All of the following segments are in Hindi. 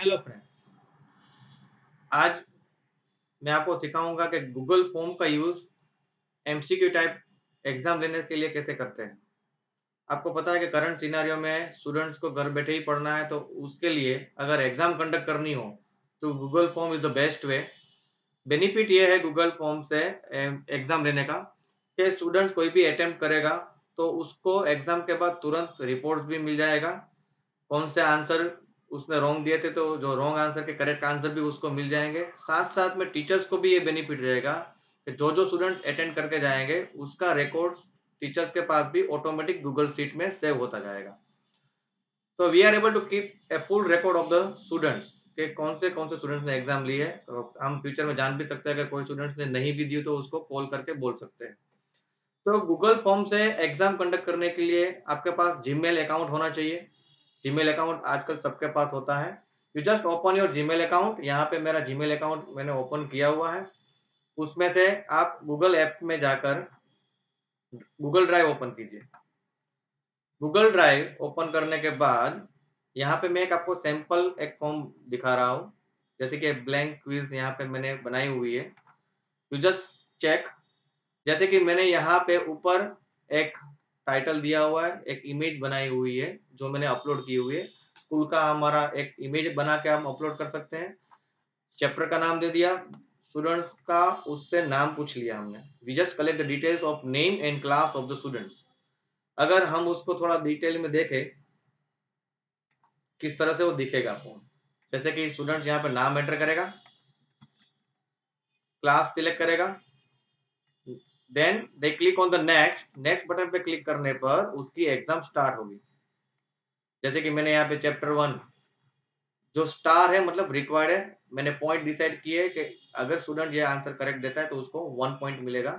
हेलो फ्रेंड्स, आज मैं आपको सिखाऊंगा कि गूगल फॉर्म का यूज एमसीक्यू टाइप एग्जाम लेने के लिए कैसे करते हैं। आपको पता है कि करंट सिनेरियो में स्टूडेंट्स को घर बैठे ही पढ़ना है, तो उसके लिए अगर एग्जाम कंडक्ट करनी हो तो Google form is the best way. Benefit ये है गूगल फॉर्म से एग्जाम लेने का कि स्टूडेंट्स कोई भी अटेम्प्ट करेगा तो उसको एग्जाम के बाद तुरंत रिपोर्ट्स भी मिल जाएगा। कौन से आंसर उसने रॉन्ग दिए थे तो जो रॉन्ग आंसर के करेक्ट आंसर भी उसको मिल जाएंगे। साथ साथ में टीचर्स को भी ये बेनिफिट रहेगा कि जो जो स्टूडेंट्स अटेंड करके जाएंगे उसका रिकॉर्ड टीचर्स के पास भी ऑटोमेटिक गूगल शीट में सेव होता जाएगा। तो we are able to keep a full record of the students के कौन से स्टूडेंट्स ने एग्जाम ली है। तो हम फ्यूचर में जान भी सकते हैं, अगर कोई स्टूडेंट्स ने नहीं भी दी तो उसको कॉल करके बोल सकते हैं। तो गूगल फॉर्म से एग्जाम कंडक्ट करने के लिए आपके पास जीमेल अकाउंट होना चाहिए। जीमेल अकाउंट आजकल सबके पास होता है। You just open your Gmail account. यहाँ पे मेरा जीमेल अकाउंट मैंने ओपन किया हुआ है। उसमें से आप गूगल ऐप में जाकर गूगल ड्राइव ओपन कीजिए। गूगल ड्राइव ओपन करने के बाद यहाँ पे मैं एक आपको सैंपल एक फॉर्म दिखा रहा हूँ, जैसे कि ब्लैंक क्विज यहाँ पे मैंने बनाई हुई है। यू जस्ट चेक, जैसे कि मैंने यहाँ पे ऊपर एक टाइटल दिया हुआ है, एक इमेज बनाई हुई है जो मैंने अपलोड की हुई है। स्कूल का हमारा एक इमेज बना के हम अपलोड कर सकते हैं। चैप्टर का नाम दे दिया, स्टूडेंट्स का उससे नाम पूछ लिया हमने। We just collect the details of name and class of the students. अगर हम उसको थोड़ा डिटेल में देखें किस तरह से वो दिखेगा फॉर्म, जैसे कि स्टूडेंट्स यहाँ पे नाम एंटर करेगा, क्लास सिलेक्ट करेगा, then they click on the next button पे क्लिक करने पर उसकी एग्जाम स्टार्ट होगी। जैसे कि मैंने यहाँ पे चैप्टर 1 जो स्टार है मतलब रिक्वायर्ड है, मैंने पॉइंट डिसाइड किए कि अगर स्टूडेंट ये आंसर करेक्ट देता है तो उसको 1 पॉइंट मिलेगा।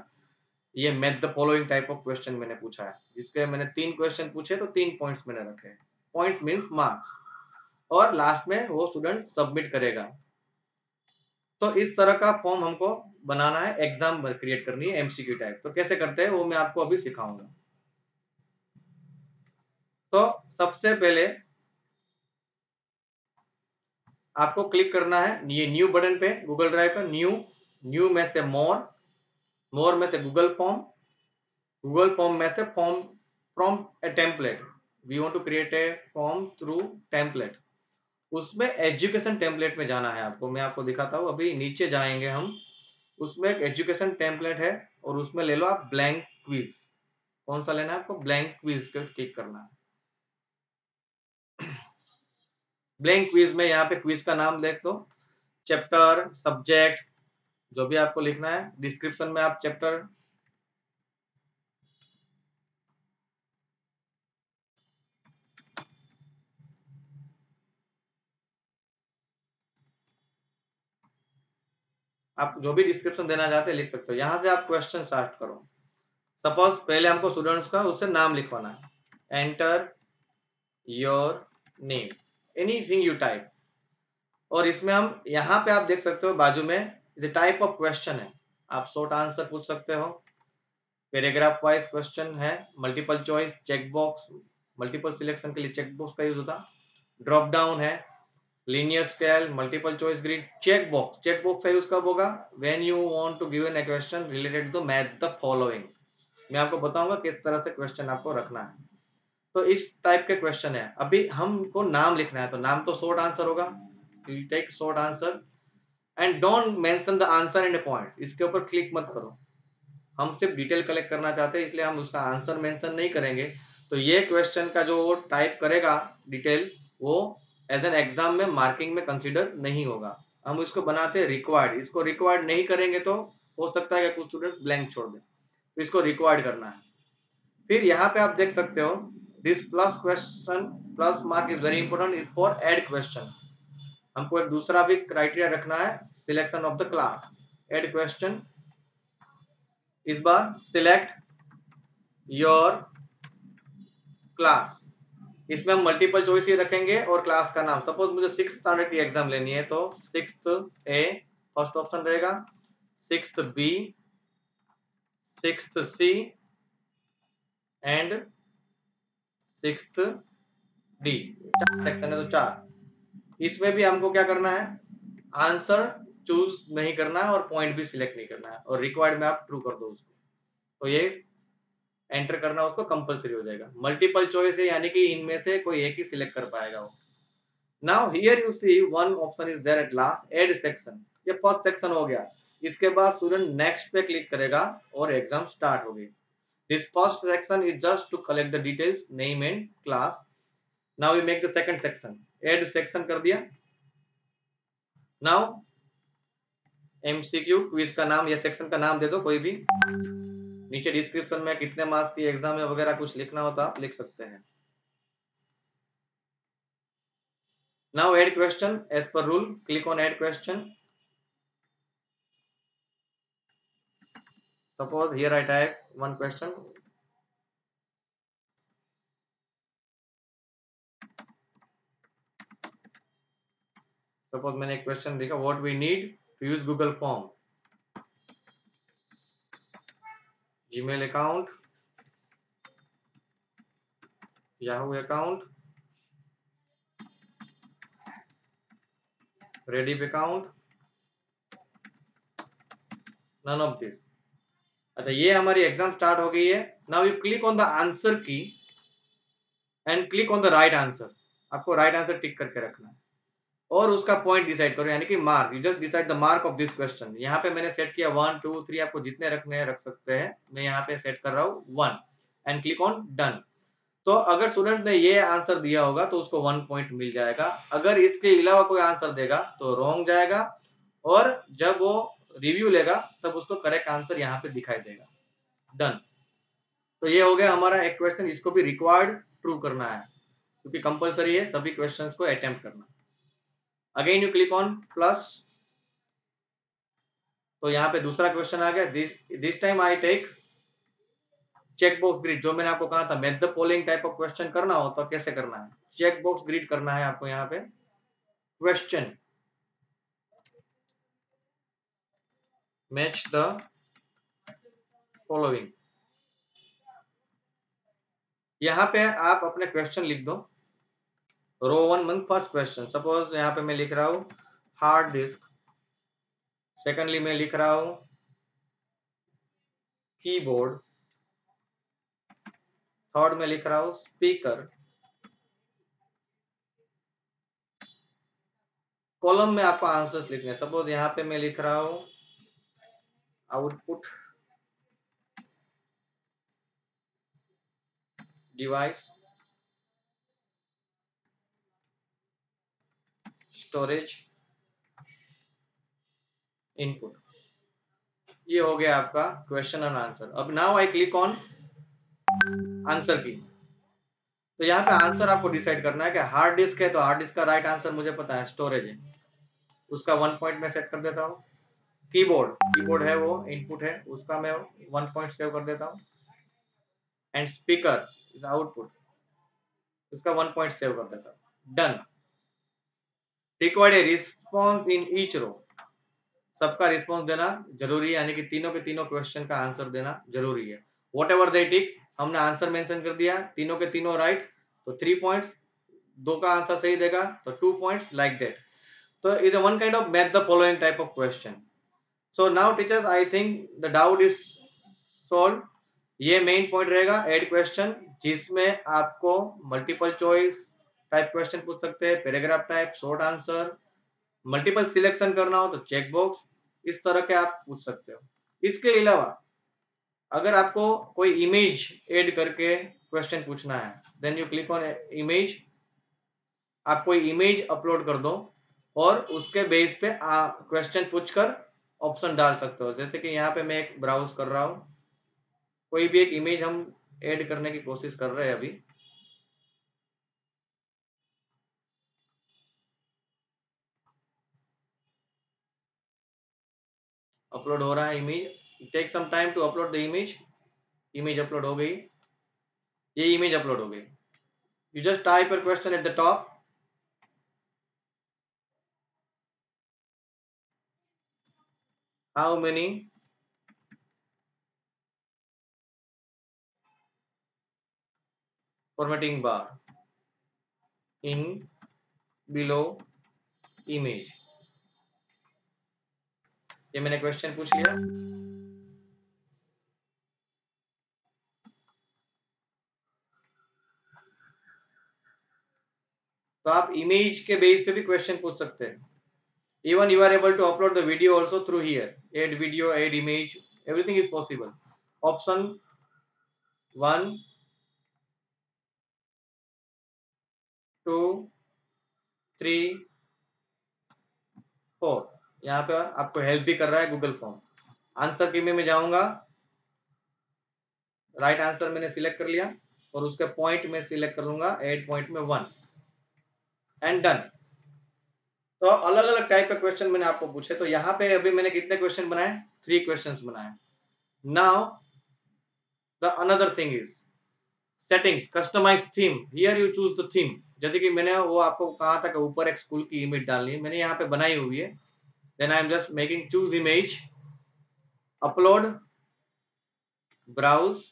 ये math the following type of question मैंने पूछा है, जिसके मैंने 3 क्वेश्चन पूछे तो 3 पॉइंट्स मैंने रखे हैं। पॉइंट्स मींस मार्क्स, और लास्ट में वो स्टूडेंट सबमिट करेगा। तो इस तरह का फॉर्म हमको बनाना है, एग्जाम क्रिएट करनी है एमसीक्यू टाइप। तो कैसे करते हैं वो मैं आपको अभी सिखाऊंगा। तो सबसे पहले आपको क्लिक करना है ये न्यू बटन पे गूगल ड्राइव पे। न्यू में से मोर में से गूगल फॉर्म में से form from a template. We want to create a form through template. उसमें एजुकेशन टेम्पलेट में जाना है आपको। मैं आपको दिखाता हूँ, अभी नीचे जाएंगे हम। उसमें एक एजुकेशन टेम्पलेट है और उसमें ले लो आप ब्लैंक क्विज। कौन सा लेना है आपको? ब्लैंक क्विज पे क्लिक करना है। ब्लैंक क्विज में यहाँ पे क्विज का नाम देख दो, चैप्टर, सब्जेक्ट, जो भी आपको लिखना है। डिस्क्रिप्शन में आप चैप्टर आप जो भी डिस्क्रिप्शन देना चाहते हैं लिख सकते हो। यहाँ से आप क्वेश्चन स्टार्ट करो। सपोज पहले हमको स्टूडेंट्स का उससे नाम लिखवाना है। Enter your name, anything you type. और इसमें हम यहाँ पे आप देख सकते हो बाजू में द टाइप ऑफ क्वेश्चन है। आप शॉर्ट आंसर पूछ सकते हो, पैराग्राफ वाइज क्वेश्चन है, multiple choice, check box, multiple selection के लिए चेक बॉक्स का यूज होता, ड्रॉप डाउन है, linear scale, multiple choice grid, check box का यूज कब होगा? when you want to give a question related to math the following। मैं आपको बताऊंगा किस तरह से क्वेश्चन आपको रखना है। तो इस टाइप के क्वेश्चन है। अभी हमको नाम लिखना है तो नाम तो शॉर्ट आंसर होगा, take short answer and don't mention the answer in point. इसके ऊपर क्लिक मत करो, हम सिर्फ डिटेल कलेक्ट करना चाहते हैं इसलिए हम उसका आंसर मेंशन नहीं करेंगे। तो ये क्वेश्चन का जो टाइप करेगा डिटेल, वो एज एन एग्जाम में मार्किंग में कंसीडर नहीं होगा। हम इसको बनाते हैं रिक्वायर्ड। इसको रिक्वायर्ड नहीं करेंगे तो हो सकता है कि कुछ स्टूडेंट ब्लैंक छोड़ दें, तो इसको रिक्वायर्ड करना है। फिर यहाँ पे आप देख सकते हो this plus question plus mark is very important is for add question. हमको एक दूसरा भी क्राइटेरिया रखना है, selection of the class, add question. इस बार सिलेक्ट योर क्लास, इसमें हम मल्टीपल चॉइस ही रखेंगे और क्लास का नाम। सपोज मुझे 6th स्टैंडर्ड की एग्जाम लेनी है तो 6th ए फर्स्ट ऑप्शन रहेगा, 6th B, 6th C and 6th D. 4 section है तो 4। इसमें भी हमको क्या करना है, आंसर चूज नहीं करना है और पॉइंट भी सिलेक्ट नहीं करना है, और रिक्वायर्ड में आप ट्रू कर दो उसको, तो ये एंटर करना उसको कंपलसरी हो जाएगा। मल्टीपल चॉइस है यानी कि इनमें से कोई एक ही सिलेक्ट कर पाएगा वो। Now here you see one option is there at last, add section. ये फर्स्ट सेक्शन हो गया। इसके बाद स्टूडेंट नेक्स्ट पे क्लिक करेगा और एग्जाम स्टार्ट होगी। This first section is just to collect the details, name and class. Now we make the second section, add section कर दिया। नाउ एमसीक्यू क्विज का नाम या सेक्शन का नाम दे दो कोई भी। नीचे डिस्क्रिप्शन में कितने मार्क्स की एग्जाम है वगैरह कुछ लिखना हो तो आप लिख सकते हैं। Now add question as per rule. Click on add question. Suppose here I type one question. Suppose मैंने एक question लिखा, what we need to use Google Form. Gmail account, Yahoo account, Rediff account, none of this. अच्छा, ये हमारी एग्जाम स्टार्ट हो गई है। Now you click on the answer key and click on the right answer. आपको राइट आंसर टिक करके रखना है और उसका पॉइंट डिसाइड करो, यानी कि mark. You just decide the mark of this question. यहाँ पे मैंने सेट किया 1 2 3, आपको जितने रखने हैं रख सकते हैं। मैं यहाँ पे सेट कर रहा हूँ 1 एंड क्लिक ऑन डन। तो अगर स्टूडेंट ने ये आंसर दिया होगा तो उसको 1 पॉइंट मिल जाएगा। अगर इसके अलावा कोई आंसर देगा तो रॉन्ग जाएगा, और जब वो रिव्यू लेगा तब उसको करेक्ट आंसर यहाँ पे दिखाई देगा। डन। तो ये हो गया हमारा एक क्वेश्चन, इसको भी रिक्वायर्ड ट्रू करना है क्योंकि कंपलसरी है सभी क्वेश्चंस को अटेम्प्ट करना। Again you click on plus, तो यहाँ पे दूसरा क्वेश्चन आ गया। This time I take check box grid. जो मैंने आपको कहा था match the following type of question करना हो तो कैसे करना है, चेक बॉक्स ग्रिड करना है आपको। यहाँ पे क्वेश्चन मैच द फॉलोइंग, यहाँ पे आप अपने क्वेश्चन लिख दो। रो 1 में फर्स्ट क्वेश्चन, सपोज यहाँ पे मैं लिख रहा हूँ हार्ड डिस्क। सेकेंडली मैं लिख रहा हूँ कीबोर्ड। थर्ड में लिख रहा हूँ स्पीकर। कॉलम में आपको आंसर्स लिखने हैं। सपोज यहाँ पे मैं लिख रहा हूँ आउटपुट डिवाइस, स्टोरेज, इनपुट। ये हो गया आपका क्वेश्चन एंड आंसर। अब now I click on answer की। तो यहाँ पे आंसर आपको डिसाइड करना है कि हार्ड डिस्क है तो हार्ड डिस्क का राइट आंसर मुझे पता है स्टोरेज है, उसका 1 पॉइंट मैं सेट कर देता हूँ। कीबोर्ड, कीबोर्ड है वो इनपुट है, उसका मैं 1 पॉइंट सेव कर देता हूँ। एंड स्पीकर इज आउटपुट, उसका 1 पॉइंट सेव कर देता हूँ। Done. Required a response in each row. सबका रिस्पॉन्स देना जरूरी है, यानी कि तीनों के तीनों क्वेश्चन का आंसर देना जरूरी है। वॉट एवर दे टिक, हमने आंसर मेंशन कर दिया, तीनों के तीनों राइट तो 3 पॉइंट्स, दो का आंसर सही देगा तो 2 पॉइंट्स, लाइक दैट। तो is one kind of math the following type of question. So now teachers I think the doubt is solve. ये मेन पॉइंट रहेगा एड क्वेश्चन, जिसमें आपको मल्टीपल चॉइस टाइप क्वेश्चन पूछ सकते हैं, paragraph type, short answer, multiple selection करना हो तो चेक बॉक्स, इस तरह के आप पूछ सकते हो। इसके अलावा अगर आपको कोई इमेज ऐड करके क्वेश्चन पूछना है, then you click on image. आप कोई इमेज अपलोड कर दो और उसके बेस पे क्वेश्चन पूछकर ऑप्शन डाल सकते हो। जैसे कि यहाँ पे मैं एक ब्राउज कर रहा हूँ, कोई भी एक इमेज हम ऐड करने की कोशिश कर रहे हैं अभी। अपलोड हो रहा है image, take some time to upload the image. Image upload हो गई, ये इमेज अपलोड हो गई। You just type your question at the top. How many formatting bar in below image. ये मैंने क्वेश्चन पूछ लिया। तो आप इमेज के बेस पे भी क्वेश्चन पूछ सकते हैं। Even you are able to upload the video also through here. Add video, add image, everything is possible. Option 1, 2, 3, 4। यहाँ पे आपको हेल्प भी कर रहा है गूगल फॉर्म। आंसर की में जाऊंगा, राइट आंसर मैंने सिलेक्ट कर लिया और उसके पॉइंट में सिलेक्ट कर लूंगा, एड पॉइंट में 1 एंड डन। तो अलग अलग टाइप का क्वेश्चन मैंने आपको पूछे। तो यहाँ पे अभी मैंने कितने क्वेश्चन बनाए? 3 क्वेश्चन बनाए। Now the another thing is settings, customize theme. Here you choose the theme. जैसे कि मैंने वो आपको कहा था कि ऊपर एक स्कूल की इमेज डालनी है, मैंने यहाँ पे बनाई हुई है। Then I am just making choose image, upload, browse.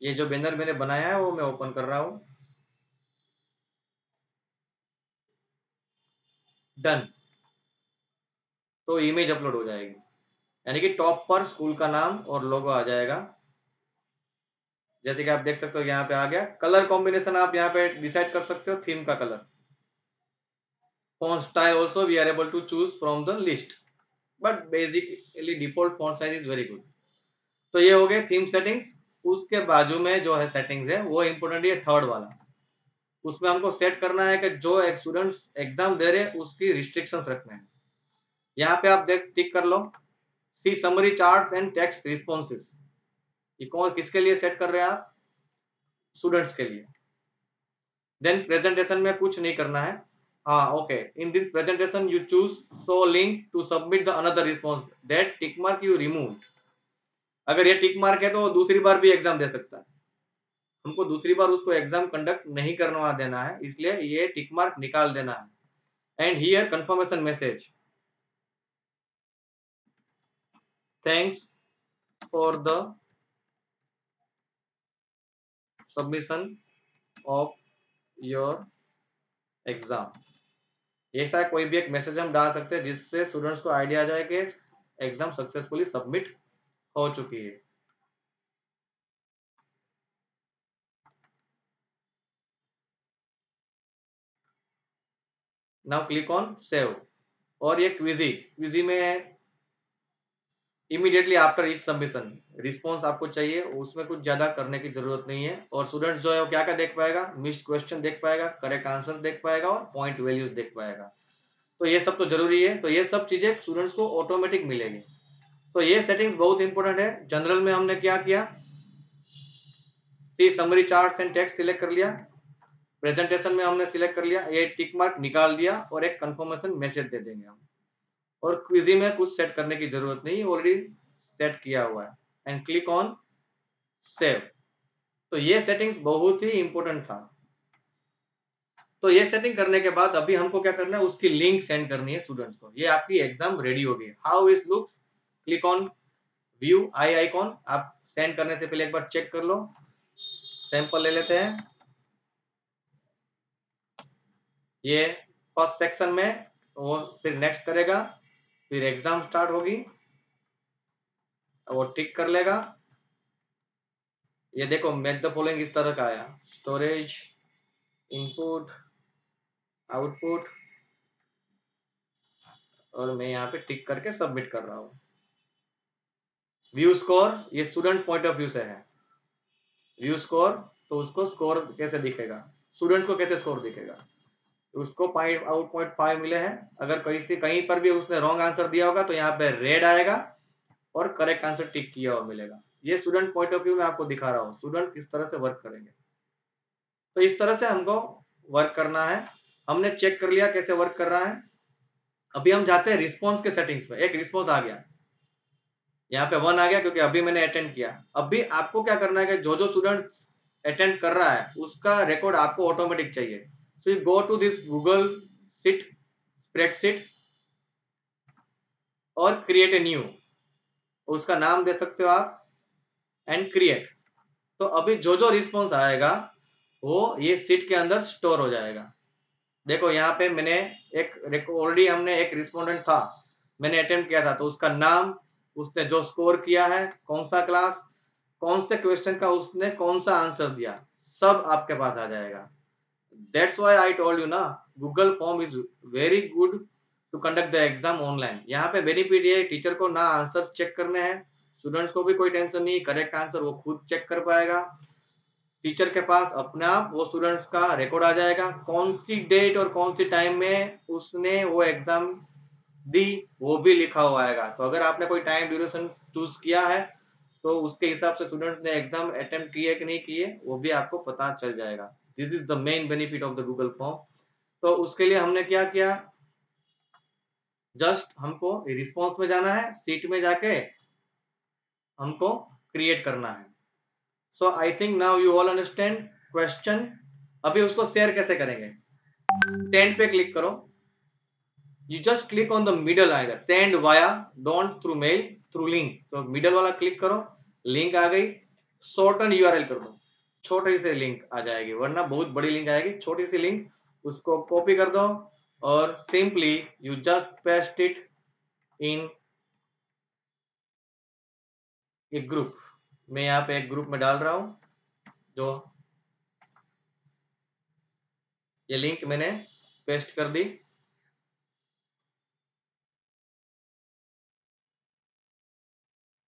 ये जो बैनर मैंने बनाया है वो मैं ओपन कर रहा हूं, डन। तो इमेज अपलोड हो जाएगी, यानी कि टॉप पर स्कूल का नाम और लोगो आ जाएगा। जैसे कि आप देख सकते हो यहाँ पे आ गया। कलर कॉम्बिनेशन आप यहाँ पे डिसाइड कर सकते हो, थीम का colour. Font style also we are able to choose from the list, but basically default font size is very good. तो ये हो गए थीम सेटिंग्स। उसके बाजू में जो है सेटिंग्स है वो इंपोर्टेंट है, थर्ड वाला। उसमें हमको सेट करना है कि जो एक स्टूडेंट्स एग्जाम दे रहे हैं उसकी रिस्ट्रिक्शंस रखने हैं। यहाँ पे आप देख टिक कर लो, see summary charts and text responses. ये कौन किसके लिए सेट कर रहे हैं आप? स्टूडेंट्स के लिए। देन प्रेजेंटेशन में कुछ नहीं करना है। हाँ okay, in this presentation you choose so link to submit the another response, that tick mark you remove. अगर ये टिक मार्क है तो दूसरी बार भी एग्जाम दे सकता है। हमको दूसरी बार उसको एग्जाम कंडक्ट नहीं करवा देना है, इसलिए ये टिक मार्क निकाल देना है। And here confirmation message, thanks for the submission of your exam. ऐसा कोई भी एक मैसेज हम डाल सकते हैं जिससे स्टूडेंट्स को आइडिया आ जाए कि एग्जाम सक्सेसफुली सबमिट हो चुकी है। Now click on save. और ये क्विजी में immediately after each submission response आपको चाहिए, उसमें कुछ ज्यादा करने की जरूरत नहीं है। और स्टूडेंट्स जो है वो क्या क्या देख पाएगा? मिस्ड क्वेश्चन देख पाएगा, करेक्ट आंसर देख पाएगा और पॉइंट वैल्यूज देख पाएगा। तो ये सब तो जरूरी है। तो ये सब चीजें स्टूडेंट्स को ऑटोमेटिक मिलेगी। तो ये सेटिंग्स बहुत इंपॉर्टेंट है। जनरल में हमने क्या किया, see summary charts and text select कर लिया। प्रेजेंटेशन में हमने सिलेक्ट कर लिया, ये टिक मार्क निकाल दिया और एक कंफर्मेशन मैसेज दे देंगे हम। और क्विजी में कुछ सेट करने की जरूरत नहीं, ऑलरेडी सेट किया हुआ है। And click on save. तो ये सेटिंग्स बहुत ही इंपॉर्टेंट था। तो ये सेटिंग करने के बाद अभी हमको क्या करना है, उसकी लिंक सेंड करनी है स्टूडेंट्स को। ये आपकी एग्जाम रेडी हो गई। How is looks, click on view I icon. आप सेंड करने से पहले एक बार चेक कर लो। सैंपल ले लेते हैं। ये फर्स्ट सेक्शन में वो फिर नेक्स्ट करेगा, फिर एग्जाम स्टार्ट होगी, वो टिक कर लेगा। ये देखो मैच द फॉलोइंग इस तरह का आया, स्टोरेज, इनपुट, आउटपुट, और मैं यहाँ पे टिक करके सबमिट कर रहा हूँ। व्यू स्कोर, ये स्टूडेंट पॉइंट ऑफ व्यू से है। व्यू स्कोर, तो उसको स्कोर कैसे दिखेगा, स्टूडेंट को कैसे स्कोर दिखेगा? उसको 5/5 मिले हैं। अगर कहीं पर भी उसने रॉन्ग आंसर दिया होगा तो यहाँ पे रेड आएगा और करेक्ट आंसर टिक किया हुआ मिलेगा। ये स्टूडेंट पॉइंट ऑफ व्यू में आपको दिखा रहा हूँ, स्टूडेंट किस तरह से वर्क करेंगे। तो इस तरह से हमको वर्क करना है। हमने चेक कर लिया कैसे वर्क कर रहा है। अभी हम जाते हैं रिस्पॉन्स के सेटिंग्स में। एक रिस्पॉन्स आ गया, यहाँ पे 1 आ गया क्योंकि अभी मैंने अटेंड किया। अभी आपको क्या करना है कि जो जो स्टूडेंट अटेंड कर रहा है उसका रिकॉर्ड आपको ऑटोमेटिक चाहिए। So you go to this Google sheet spreadsheet और क्रिएट ए न्यू, उसका नाम दे सकते हो आप, एंड क्रिएट। तो अभी जो जो रिस्पॉन्स आएगा वो ये शीट के अंदर स्टोर हो जाएगा। देखो यहाँ पे मैंने एक ऑलरेडी हमने एक रिस्पोंडेंट था, मैंने अटेम्प्ट किया था, तो उसका नाम, उसने जो स्कोर किया है, कौन सा क्लास, कौन से क्वेश्चन का उसने कौन सा आंसर दिया, सब आपके पास आ जाएगा। That's why I told you ना, Google form is very good to conduct the exam online. यहाँ पे बेनिफिट ये, टीचर को ना आंसर चेक करने हैं, स्टूडेंट्स को भी कोई टेंशन नहीं, करेक्ट आंसर वो खुद चेक कर पाएगा, टीचर के पास अपने आप वो स्टूडेंट्स का रिकॉर्ड आ जाएगा, कौन सी डेट और कौन सी टाइम में उसने वो एग्जाम दी, वो भी लिखा हुआ आएगा। तो अगर आपने कोई टाइम ड्यूरेशन चूज किया है तो उसके हिसाब से स्टूडेंट्स ने एग्जाम अटेम्प्ट किए कि नहीं किए वो भी आपको पता चल जाएगा। This is the main benefit of the Google form. तो उसके लिए हमने क्या किया, जस्ट हमको रिस्पॉन्स में जाना है, सीट में जाके हमको क्रिएट करना है। So I think now you all understand question. अभी उसको शेयर कैसे करेंगे, सेंड पे क्लिक करो, you just click on the middle आएगा, send via don't through mail through link, तो मिडल वाला क्लिक करो, लिंक आ गई, शॉर्टन यूआरएल कर दो, छोटी सी लिंक आ जाएगी, वरना बहुत बड़ी लिंक आएगी, छोटी सी लिंक उसको कॉपी कर दो और simply you just paste it in एक ग्रुप। मैं यहाँ पे एक ग्रुप में डाल रहा हूं, जो ये लिंक मैंने पेस्ट कर दी।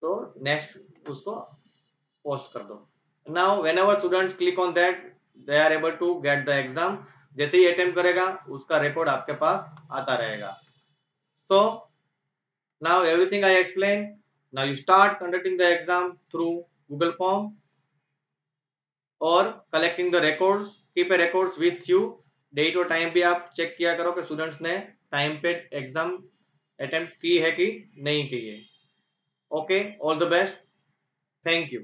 तो नेक्स्ट उसको पोस्ट कर दो। Now whenever student click on that they are able to get the exam, जैसे ही अटेम्प्ट करेगा उसका रिकॉर्ड आपके पास आता रहेगा। So now everything I explain, now you start conducting the exam through Google form और collecting the records, keep a records with you, date और टाइम भी आप चेक किया करो कि स्टूडेंट्स ने टाइम पे एग्जाम अटेम्प्ट की है कि नहीं की है। Okay, all the best, thank you.